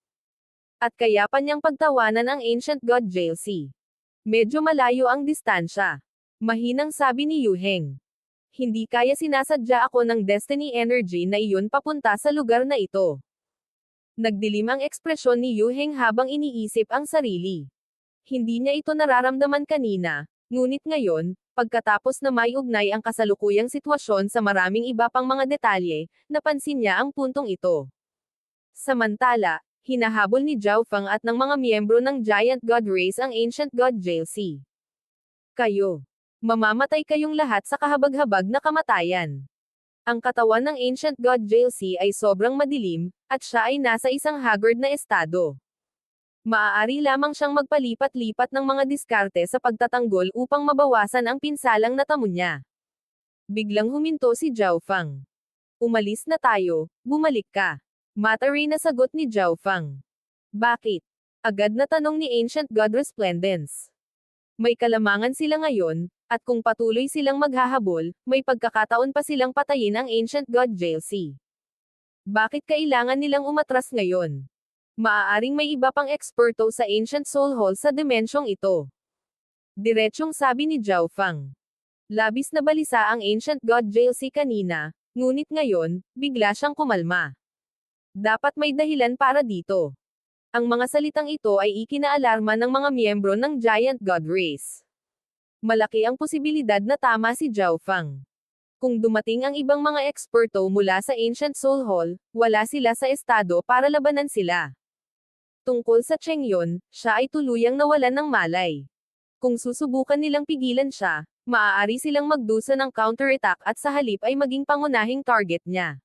Speaker 1: At kaya pa niyang pagtawanan ang Ancient God Jalcy. Medyo malayo ang distansya. Mahinang sabi ni Yu Heng. Hindi kaya sinasadya ako ng destiny energy na iyon papunta sa lugar na ito. Nagdilim ang ekspresyon ni Yu Heng habang iniisip ang sarili. Hindi niya ito nararamdaman kanina, ngunit ngayon, pagkatapos na may ugnay ang kasalukuyang sitwasyon sa maraming iba pang mga detalye, napansin niya ang puntong ito. Samantala, hinahabol ni Zhao Feng at ng mga miyembro ng Giant God Race ang Ancient God Jalcy. Kayo. Mamamatay kayong lahat sa kahabag-habag na kamatayan. Ang katawan ng Ancient God Jalcy ay sobrang madilim, at siya ay nasa isang haggard na estado. Maaari lamang siyang magpalipat-lipat ng mga diskarte sa pagtatanggol upang mabawasan ang pinsalang natamo niya. Biglang huminto si Zhao Feng. Umalis na tayo, bumalik ka. Mataray na sagot ni Zhao Feng. Bakit? Agad na tanong ni Ancient God Resplendence. May kalamangan sila ngayon, at kung patuloy silang maghahabol, may pagkakataon pa silang patayin ang Ancient God Jalcy. Bakit kailangan nilang umatras ngayon? Maaaring may iba pang eksperto sa Ancient Soul Hall sa dimensyong ito. Diretsyong sabi ni Zhao Feng. Labis na balisa ang Ancient God Jalcy kanina, Ngunit ngayon, bigla siyang kumalma. Dapat may dahilan para dito. Ang mga salitang ito ay ikinaalarma ng mga miyembro ng Giant God Race. Malaki ang posibilidad na tama si Zhao Fang. Kung dumating ang ibang mga eksperto mula sa Ancient Soul Hall, wala sila sa estado para labanan sila. Tungkol sa Cheng Yun, siya ay tuluyang nawalan ng malay. Kung susubukan nilang pigilan siya, maaari silang magdusa ng counterattack at sa halip ay maging pangunahing target niya.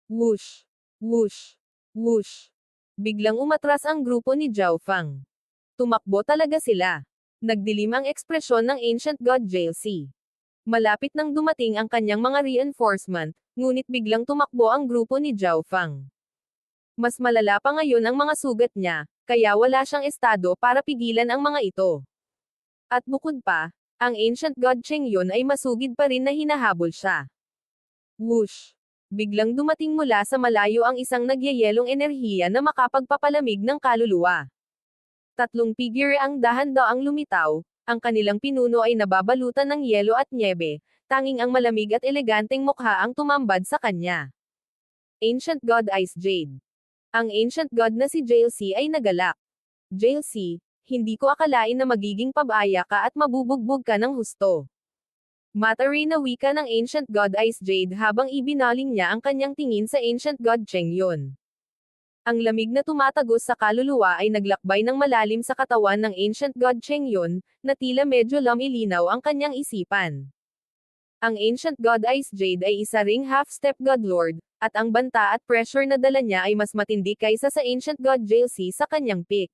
Speaker 1: Whoosh! Whoosh! Whoosh! Biglang umatras ang grupo ni Zhao Fang. Tumakbo talaga sila. Nagdilim ang ekspresyon ng Ancient God JLC. Malapit nang dumating ang kanyang mga reinforcement, ngunit biglang tumakbo ang grupo ni Zhao Fang. Mas malala pa ngayon ang mga sugat niya, kaya wala siyang estado para pigilan ang mga ito. At bukod pa, ang Ancient God Cheng Yun ay masugid pa rin na hinahabol siya. Whoosh! Biglang dumating mula sa malayo ang isang nagyayelong enerhiya na makapagpapalamig ng kaluluwa. 3 figure ang dahan-daang lumitaw, ang kanilang pinuno ay nababalutan ng yelo at nyebe, tanging ang malamig at eleganteng mukha ang tumambad sa kanya. Ancient God Ice Jade. Ang Ancient God na si JLC ay nagalak. JLC, hindi ko akalain na magiging pabaya ka at mabubugbog ka ng husto. Matari na wika ng Ancient God Ice Jade habang ibinaling niya ang kanyang tingin sa Ancient God Cheng Yun. Ang lamig na tumatagos sa kaluluwa ay naglakbay ng malalim sa katawan ng Ancient God Cheng Yun, na tila medyo lumilinaw ang kanyang isipan. Ang Ancient God Ice Jade ay isa ring half-step God Lord, at ang banta at pressure na dala niya ay mas matindi kaysa sa Ancient God JLC sa kanyang peak.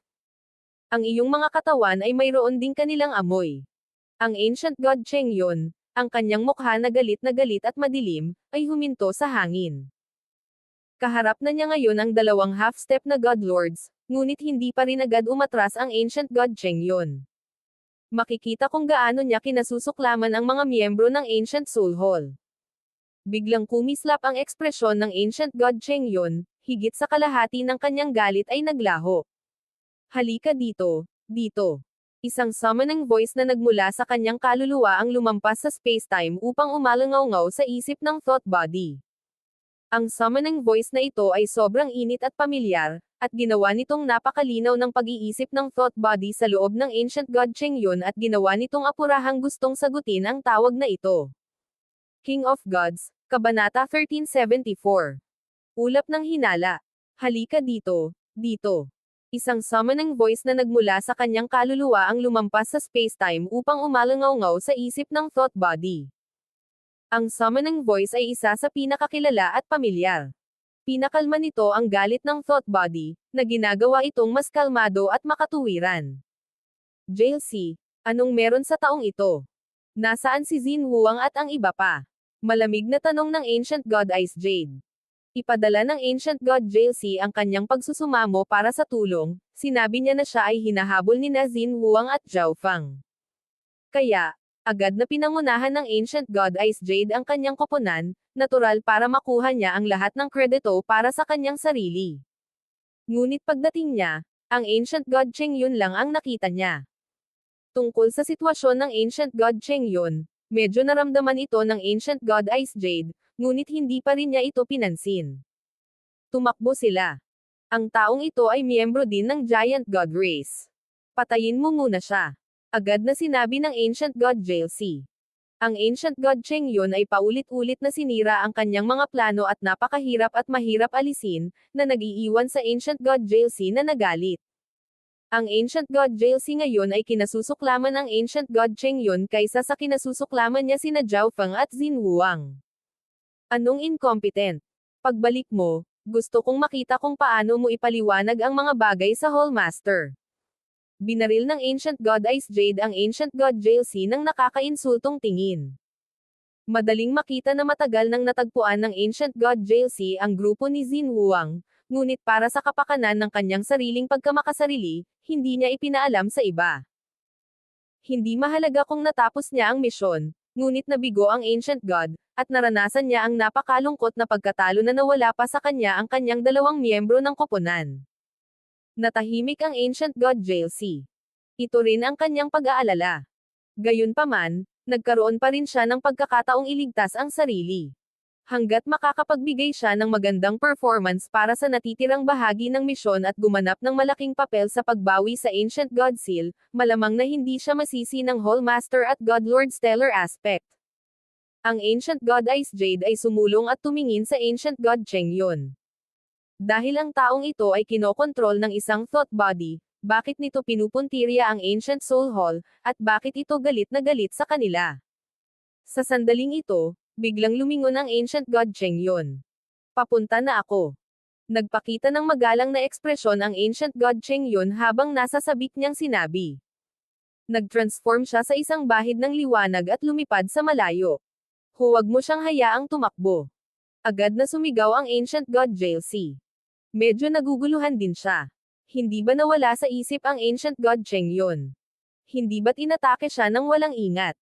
Speaker 1: Ang iyong mga katawan ay mayroon ding kanilang amoy. Ang Ancient God Cheng Yun, ang kanyang mukha na galit at madilim, ay huminto sa hangin. Kaharap na niya ngayon ang 2 half-step na God Lords, ngunit hindi pa rin agad umatras ang Ancient God Cheng Yun. Makikita kung gaano niya kinasusuklaman ang mga miyembro ng Ancient Soul Hall. Biglang kumislap ang ekspresyon ng Ancient God Cheng Yun, higit sa kalahati ng kanyang galit ay naglaho. Halika dito, dito. Isang summoning voice na nagmula sa kanyang kaluluwa ang lumampas sa space-time upang umalangaw-ngaw sa isip ng thought body. Ang summoning voice na ito ay sobrang init at pamilyar, at ginawa nitong napakalinaw ng pag-iisip ng thought body sa loob ng Ancient God Cheng Yun at ginawa nitong apurahang gustong sagutin ang tawag na ito. King of Gods, Kabanata 1374. Ulap ng hinala. Halika dito, dito. Isang summoning voice na nagmula sa kanyang kaluluwa ang lumampas sa space-time upang umalangaw-ngaw sa isip ng thought body. Ang summoning voice ay isa sa pinakakilala at pamilyar. Pinakalma nito ang galit ng thought body, na ginagawa itong mas kalmado at makatuwiran. JLC, anong meron sa taong ito? Nasaan si Xin Huang at ang iba pa? Malamig na tanong ng Ancient God Ice Jade. Ipadala ng Ancient God JLC ang kanyang pagsusumamo para sa tulong, sinabi niya na siya ay hinahabol ni Xin Huang at Zhao Fang. Kaya, agad na pinangunahan ng Ancient God Ice Jade ang kanyang koponan, natural para makuha niya ang lahat ng kredito para sa kanyang sarili. Ngunit pagdating niya, ang Ancient God Cheng Yun lang ang nakita niya. Tungkol sa sitwasyon ng Ancient God Cheng Yun, medyo naramdaman ito ng Ancient God Ice Jade, ngunit hindi pa rin niya ito pinansin. Tumakbo sila. Ang taong ito ay miyembro din ng Giant God Race. Patayin mo muna siya. Agad na sinabi ng Ancient God JLC. Ang Ancient God Cheng Yun ay paulit-ulit na sinira ang kanyang mga plano at napakahirap at mahirap alisin, na nag-iiwan sa Ancient God JLC na nagalit. Ang Ancient God JLC ngayon ay kinasusuklaman ng Ancient God Cheng Yun kaysa sa kinasusuklaman niya sina Zhao Feng at Xin Huang. Anong incompetent? Pagbalik mo, gusto kong makita kung paano mo ipaliwanag ang mga bagay sa Hallmaster. Binaril ng Ancient God Ice Jade ang Ancient God JLC ng nakakainsultong tingin. Madaling makita na matagal nang natagpuan ng Ancient God JLC ang grupo ni Xin Huang, ngunit para sa kapakanan ng kanyang sariling pagkamakasarili, hindi niya ipinaalam sa iba. Hindi mahalaga kung natapos niya ang misyon, ngunit nabigo ang Ancient God, at naranasan niya ang napakalungkot na pagkatalo na nawala pa sa kanya ang kanyang 2 miyembro ng koponan. Natahimik ang Ancient God JLC. Ito rin ang kanyang pag-aalala. Gayunpaman, nagkaroon pa rin siya ng pagkakataong iligtas ang sarili. hanggat makakapagbigay siya ng magandang performance para sa natitirang bahagi ng misyon at gumanap ng malaking papel sa pagbawi sa Ancient God Seal, malamang na hindi siya masisi ng Hallmaster at Godlord Stellar Aspect. Ang Ancient God Ice Jade ay sumulong at tumingin sa Ancient God Cheng-yun. Dahil ang taong ito ay kinokontrol ng isang thought body, bakit nito pinupuntirya ang Ancient Soul Hall, at bakit ito galit na galit sa kanila? Sa sandaling ito, biglang lumingon ang Ancient God Cheng-yun. Papunta na ako. Nagpakita ng magalang na ekspresyon ang Ancient God Cheng-yun habang nasa sabik niyang sinabi. Nag-transform siya sa isang bahid ng liwanag at lumipad sa malayo. Huwag mo siyang hayaang tumakbo. Agad na sumigaw ang Ancient God Jalcy. Medyo naguguluhan din siya. Hindi ba nawala sa isip ang Ancient God Cheng-yun? Hindi ba't inatake siya ng walang ingat?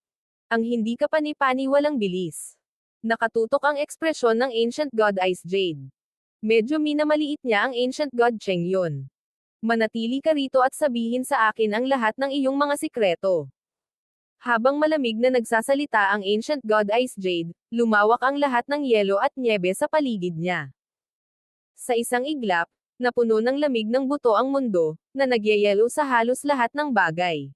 Speaker 1: Ang hindi kapani-pani walang bilis. Nakatutok ang ekspresyon ng Ancient God Ice Jade. Medyo minamaliit niya ang Ancient God Cheng-yun. Manatili ka rito at sabihin sa akin ang lahat ng iyong mga sikreto. Habang malamig na nagsasalita ang Ancient God Ice Jade, lumawak ang lahat ng yelo at nyebe sa paligid niya. Sa isang iglap, napuno ng lamig ng buto ang mundo, na nagyayelo sa halos lahat ng bagay.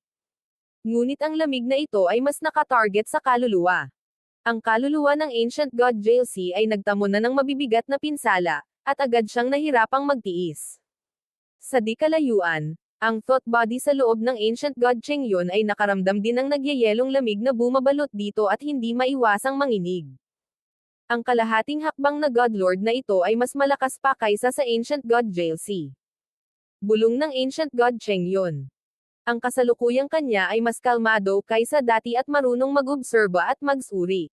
Speaker 1: Ngunit ang lamig na ito ay mas nakatarget sa kaluluwa. Ang kaluluwa ng Ancient God Jalcy ay nagtamo na ng mabibigat na pinsala, at agad siyang nahirapang magtiis. Sa di kalayuan, ang thought body sa loob ng Ancient God Cheng-yun ay nakaramdam din ng nagyayelong lamig na bumabalot dito at hindi maiwasang manginig. Ang kalahating hakbang na Godlord na ito ay mas malakas pa kaysa sa Ancient God Jalcy. Bulong ng Ancient God Cheng-yun. Ang kasalukuyang kanya ay mas kalmado kaysa dati at marunong mag-obserba at magsuri.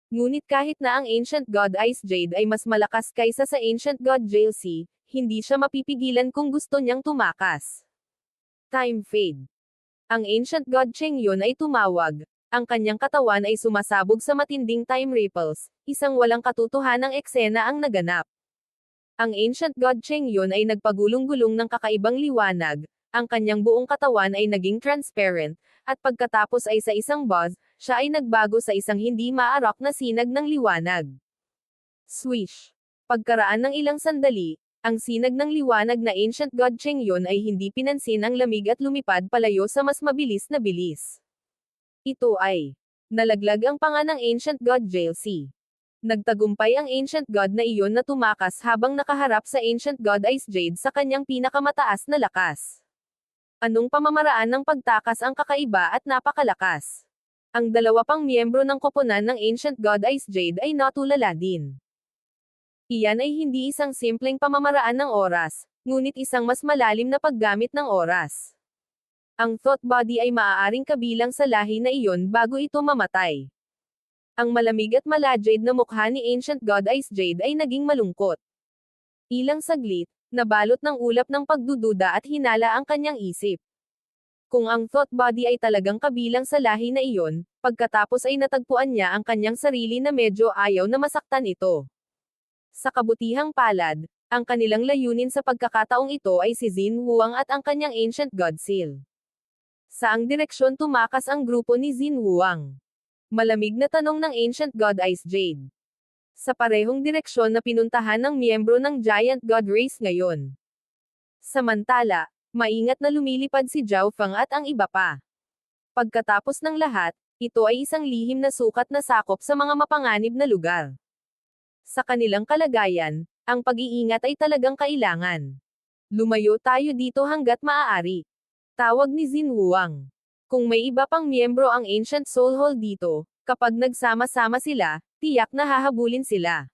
Speaker 1: Ngunit kahit na ang Ancient God Ice Jade ay mas malakas kaysa sa Ancient God Jalcy, hindi siya mapipigilan kung gusto niyang tumakas. Time fade. Ang Ancient God Cheng-yun ay tumawag. Ang kanyang katawan ay sumasabog sa matinding time ripples, isang walang katotohanang eksena ang naganap. Ang Ancient God Cheng-yun ay nagpagulong-gulong ng kakaibang liwanag, ang kanyang buong katawan ay naging transparent, at pagkatapos ay sa isang buzz, siya ay nagbago sa isang hindi maarok na sinag ng liwanag. Swish! Pagkaraan ng ilang sandali, ang sinag ng liwanag na Ancient God Cheng-yun ay hindi pinansin ang lamig at lumipad palayo sa mas mabilis na bilis. Ito ay nalaglag ang panga ng Ancient God Jalcy. Nagtagumpay ang Ancient God na iyon na tumakas habang nakaharap sa Ancient God Ice Jade sa kanyang pinakamataas na lakas. Anong pamamaraan ng pagtakas ang kakaiba at napakalakas? Ang dalawa pang miyembro ng koponan ng Ancient God Ice Jade ay natulala din. Iyan ay hindi isang simpleng pamamaraan ng oras, ngunit isang mas malalim na paggamit ng oras. Ang thought body ay maaaring kabilang sa lahi na iyon bago ito mamatay. Ang malamig at malajade na mukha ni Ancient God Ice Jade ay naging malungkot. Ilang saglit, nabalot ng ulap ng pagdududa at hinala ang kanyang isip. Kung ang thought body ay talagang kabilang sa lahi na iyon, pagkatapos ay natagpuan niya ang kanyang sarili na medyo ayaw na masaktan ito. Sa kabutihang palad, ang kanilang layunin sa pagkakataong ito ay si Xin Huang at ang kanyang Ancient God Seal. Saang direksyon tumakas ang grupo ni Xin Huang? Malamig na tanong ng Ancient God Ice Jade. Sa parehong direksyon na pinuntahan ng miyembro ng Giant God Race ngayon. Samantala, maingat na lumilipad si Zhao Feng at ang iba pa. Pagkatapos ng lahat, ito ay isang lihim na sukat na sakop sa mga mapanganib na lugar. Sa kanilang kalagayan, ang pag-iingat ay talagang kailangan. Lumayo tayo dito hanggat maaari. Tawag ni Xin Huang. Kung may iba pang miyembro ang Ancient Soul Hall dito, kapag nagsama-sama sila, tiyak na hahabulin sila.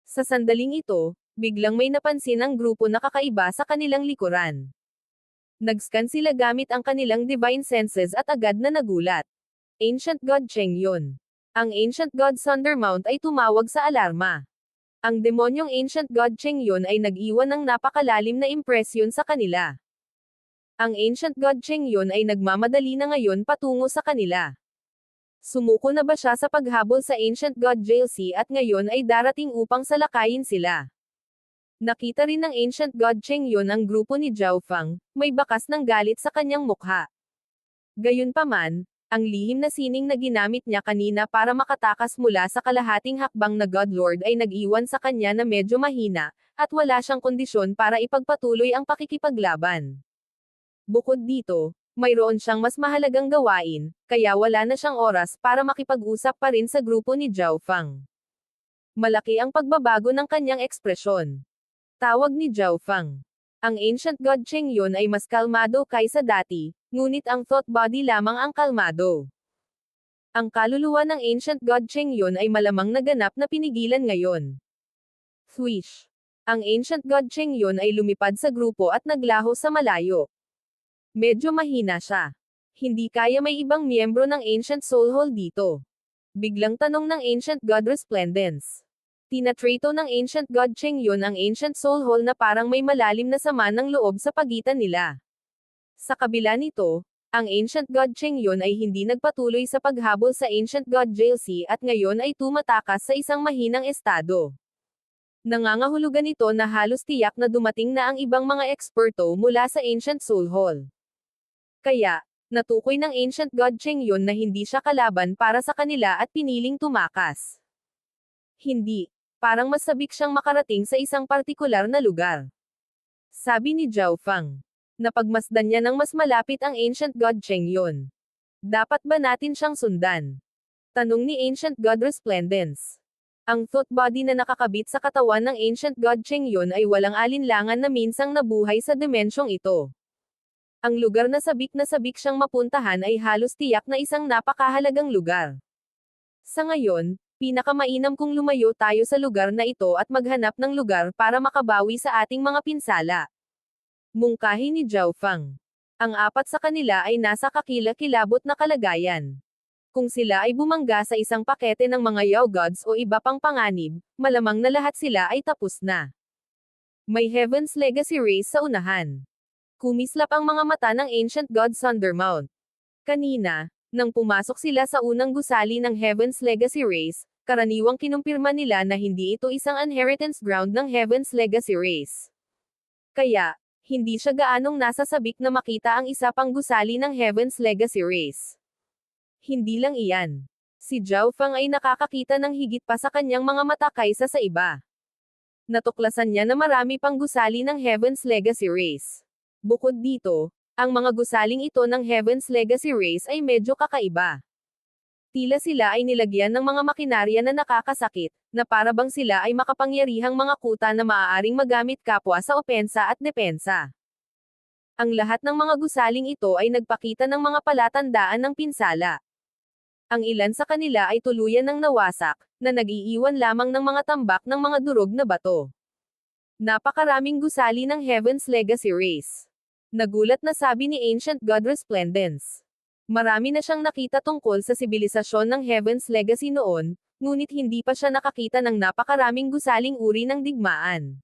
Speaker 1: Sa sandaling ito, biglang may napansin ang grupo na kakaiba sa kanilang likuran. Nag-scan sila gamit ang kanilang divine senses at agad na nagulat. Ancient God Cheng-yun. Ang Ancient God Thundermount ay tumawag sa alarma. Ang demonyong Ancient God Cheng-yun ay nag-iwan ng napakalalim na impresyon sa kanila. Ang Ancient God Cheng-yun ay nagmamadali na ngayon patungo sa kanila. Sumuko na ba siya sa paghabol sa Ancient God Jalcy at ngayon ay darating upang salakayin sila? Nakita rin ng Ancient God Cheng-yun ang grupo ni Zhao Feng, may bakas ng galit sa kanyang mukha. Gayunpaman, Ang lihim na sining na ginamit niya kanina para makatakas mula sa kalahating hakbang na God Lord ay nag-iwan sa kanya na medyo mahina, at wala siyang kondisyon para ipagpatuloy ang pakikipaglaban. Bukod dito, mayroon siyang mas mahalagang gawain, kaya wala na siyang oras para makipag-usap pa rin sa grupo ni Zhao Fang. Malaki ang pagbabago ng kanyang ekspresyon. Tawag ni Zhao Fang. Ang Ancient God Cheng Yun ay mas kalmado kaysa dati, ngunit ang thought body lamang ang kalmado. Ang kaluluwa ng Ancient God Cheng Yun ay malamang naganap na pinigilan ngayon. Swish! Ang Ancient God Cheng Yun ay lumipad sa grupo at naglaho sa malayo. Medyo mahina siya. Hindi kaya may ibang miyembro ng Ancient Soul dito. Biglang tanong ng Ancient God Resplendence. Tinatrato ng Ancient God Cheng Yun ang Ancient Soul na parang may malalim na sama ng loob sa pagitan nila. Sa kabila nito, ang Ancient God Cheng Yun ay hindi nagpatuloy sa paghabol sa Ancient God JLC at ngayon ay tumatakas sa isang mahinang estado. Nangangahulugan ito na halos tiyak na dumating na ang ibang mga eksperto mula sa Ancient Soul Hall. Kaya, natukoy ng Ancient God Cheng Yun na hindi siya kalaban para sa kanila at piniling tumakas. Hindi. Parang mas sabik siyang makarating sa isang partikular na lugar. Sabi ni Zhao Fang. Napagmasdan niya ng mas malapit ang Ancient God Cheng Yun. Dapat ba natin siyang sundan? Tanong ni Ancient God Resplendence. Ang thought body na nakakabit sa katawan ng Ancient God Cheng Yun ay walang alinlangan na minsang nabuhay sa dimensyong ito. Ang lugar na sabik siyang mapuntahan ay halos tiyak na isang napakahalagang lugar. Sa ngayon, pinakamainam kung lumayo tayo sa lugar na ito at maghanap ng lugar para makabawi sa ating mga pinsala. Mungkahi ni Zhao Fang. Ang apat sa kanila ay nasa kakilakilabot na kalagayan. Kung sila ay bumangga sa isang pakete ng mga Yao Gods o iba pang panganib, malamang na lahat sila ay tapos na. May Heaven's Legacy race sa unahan. Kumislap ang mga mata ng Ancient God Thundermount. Kanina, nang pumasok sila sa unang gusali ng Heaven's Legacy race, karaniwang kinumpirma nila na hindi ito isang inheritance ground ng Heaven's Legacy race. Kaya, hindi siya gaanong nasasabik na makita ang isa pang gusali ng Heaven's Legacy race. Hindi lang iyan. Si Zhao Fang ay nakakakita ng higit pa sa kanyang mga mata kaysa sa iba. Natuklasan niya na marami pang gusali ng Heaven's Legacy race. Bukod dito, ang mga gusaling ito ng Heaven's Legacy race ay medyo kakaiba. Tila sila ay nilagyan ng mga makinarya na nakakasakit, na para bang sila ay makapangyarihang mga kuta na maaaring magamit kapwa sa opensa at depensa. Ang lahat ng mga gusaling ito ay nagpakita ng mga palatandaan ng pinsala. Ang ilan sa kanila ay tuluyan ng nawasak, na nag-iiwan lamang ng mga tambak ng mga durog na bato. Napakaraming gusali ng Heaven's Legacy race. Nagulat na sabi ni Ancient God Resplendence. Marami na siyang nakita tungkol sa sibilisasyon ng Heaven's Legacy noon, ngunit hindi pa siya nakakita ng napakaraming gusaling uri ng digmaan.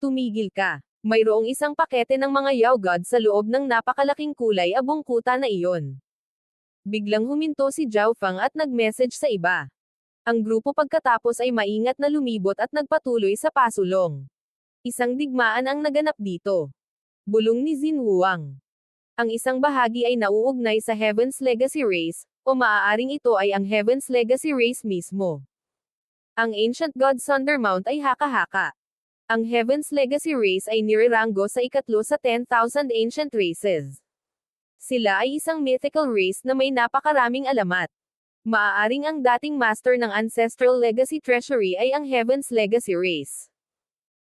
Speaker 1: Tumigil ka. Mayroong isang pakete ng mga Yao God sa loob ng napakalaking kulay abong kuta na iyon. Biglang huminto si Zhao Fang at nag-message sa iba. Ang grupo pagkatapos ay maingat na lumibot at nagpatuloy sa pasulong. Isang digmaan ang naganap dito. Bulong ni Xin Huang. Ang isang bahagi ay nauugnay sa Heaven's Legacy race, o maaaring ito ay ang Heaven's Legacy race mismo. Ang Ancient God Thundermount ay haka-haka. Ang Heaven's Legacy race ay niranggo sa ikatlo sa 10,000 ancient races. Sila ay isang mythical race na may napakaraming alamat. Maaaring ang dating master ng Ancestral Legacy Treasury ay ang Heaven's Legacy race.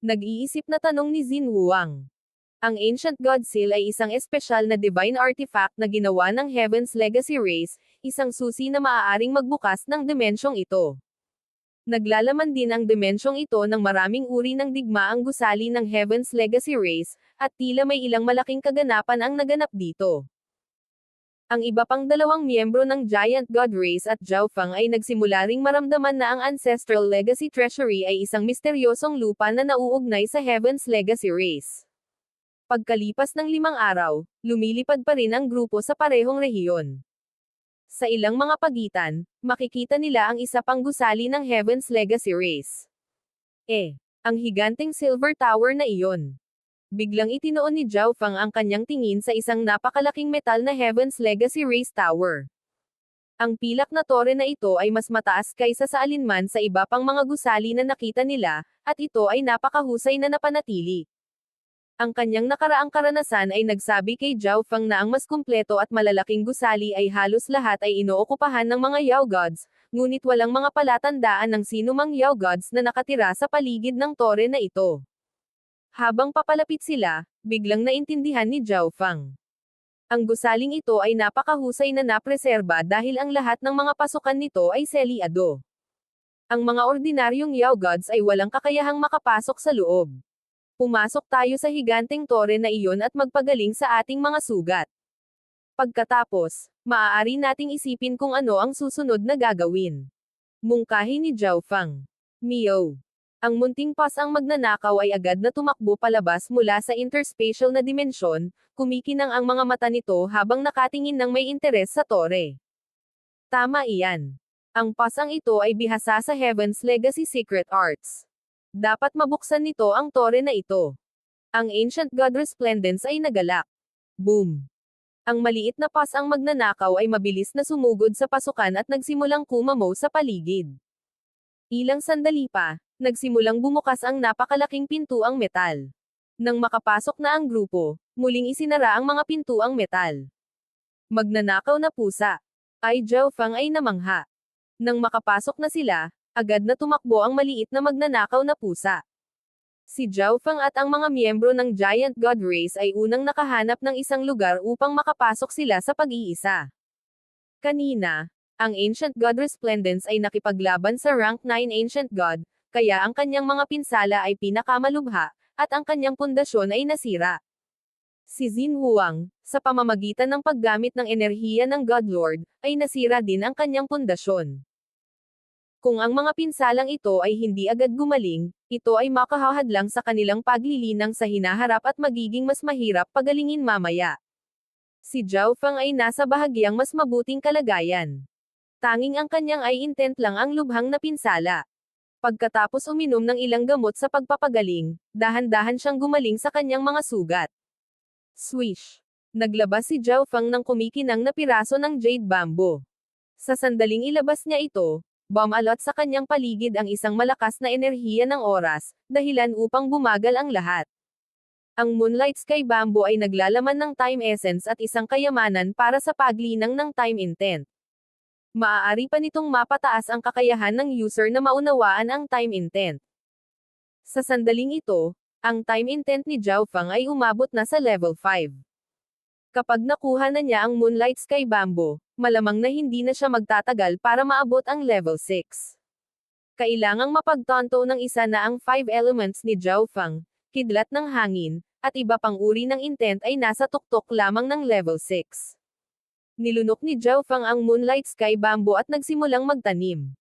Speaker 1: Nag-iisip na tanong ni Xin Huang. Ang Ancient God Seal ay isang espesyal na divine artifact na ginawa ng Heaven's Legacy race, isang susi na maaaring magbukas ng dimensyong ito. Naglalaman din ang dimensyong ito ng maraming uri ng digmaang gusali ng Heaven's Legacy race, at tila may ilang malaking kaganapan ang naganap dito. Ang iba pang dalawang miyembro ng Giant God race at Zhao Fang ay nagsimula ring maramdaman na ang Ancestral Legacy Treasury ay isang misteryosong lupa na nauugnay sa Heaven's Legacy race. Pagkalipas ng 5 araw, lumilipad pa rin ang grupo sa parehong rehiyon. Sa ilang mga pagitan, makikita nila ang isa pang gusali ng Heaven's Legacy race. Ang higanteng Silver Tower na iyon. Biglang itinoon ni Zhao Fang ang kanyang tingin sa isang napakalaking metal na Heaven's Legacy race tower. Ang pilak na tore na ito ay mas mataas kaysa sa alinman sa iba pang mga gusali na nakita nila, at ito ay napakahusay na napanatili. Ang kanyang nakaraang karanasan ay nagsabi kay Zhao Feng na ang mas kumpleto at malalaking gusali ay halos lahat ay inookupahan ng mga Yao Gods, ngunit walang mga palatandaan ng sinumang Yao Gods na nakatira sa paligid ng tore na ito. Habang papalapit sila, biglang naintindihan ni Zhao Feng. Ang gusaling ito ay napakahusay na napreserba dahil ang lahat ng mga pasukan nito ay selyado. Ang mga ordinaryong Yao Gods ay walang kakayahang makapasok sa loob. Pumasok tayo sa higanteng tore na iyon at magpagaling sa ating mga sugat. Pagkatapos, maaari nating isipin kung ano ang susunod na gagawin. Mungkahi ni Zhao Feng. Miao. Ang munting pas ang magnanakaw ay agad na tumakbo palabas mula sa interspatial na dimensyon, kumikinang ang mga mata nito habang nakatingin ng may interes sa tore. Tama iyan. Ang pasang ito ay bihasa sa Heaven's Legacy Secret Arts. Dapat mabuksan nito ang tore na ito. Ang Ancient God Resplendence ay nagalak. Boom! Ang maliit na pas ang magnanakaw ay mabilis na sumugod sa pasukan at nagsimulang kumamaw sa paligid. Ilang sandali pa, nagsimulang bumukas ang napakalaking pintuang metal. Nang makapasok na ang grupo, muling isinara ang mga pintuang metal. Magnanakaw na pusa. Ay Zhao Feng ay namangha. Nang makapasok na sila, agad na tumakbo ang maliit na magnanakaw na pusa. Si Zhao Feng at ang mga miyembro ng Giant God Race ay unang nakahanap ng isang lugar upang makapasok sila sa pag-iisa. Kanina, ang Ancient God Resplendence ay nakipaglaban sa Rank 9 Ancient God, kaya ang kanyang mga pinsala ay pinakamalubha, at ang kanyang pundasyon ay nasira. Si Xin Huang, sa pamamagitan ng paggamit ng enerhiya ng God Lord, ay nasira din ang kanyang pundasyon. Kung ang mga pinsalang ito ay hindi agad gumaling, ito ay makahahadlang sa kanilang paglilinang sa hinaharap at magiging mas mahirap pagalingin mamaya. Si Zhao Feng ay nasa bahagyang mas mabuting kalagayan. Tanging ang kanyang ay intent lang ang lubhang na pinsala. Pagkatapos uminom ng ilang gamot sa pagpapagaling, dahan-dahan siyang gumaling sa kanyang mga sugat. Swish! Naglabas si Zhao Feng ng kumikinang na piraso ng jade bamboo. Sa sandaling ilabas niya ito, bumalot sa kanyang paligid ang isang malakas na enerhiya ng oras, dahilan upang bumagal ang lahat. Ang Moonlight Sky Bamboo ay naglalaman ng time essence at isang kayamanan para sa paglinang ng time intent. Maaari pa nitong mapataas ang kakayahan ng user na maunawaan ang time intent. Sa sandaling ito, ang time intent ni Zhao Feng ay umabot na sa level 5. Kapag nakuha na niya ang Moonlight Sky Bamboo, malamang na hindi na siya magtatagal para maabot ang level 6. Kailangang mapagtanto ng isa na ang 5 elements ni Zhao Feng, kidlat ng hangin, at iba pang uri ng intent ay nasa tuktok lamang ng level 6. Nilunok ni Zhao Feng ang Moonlight Sky Bamboo at nagsimulang magtanim.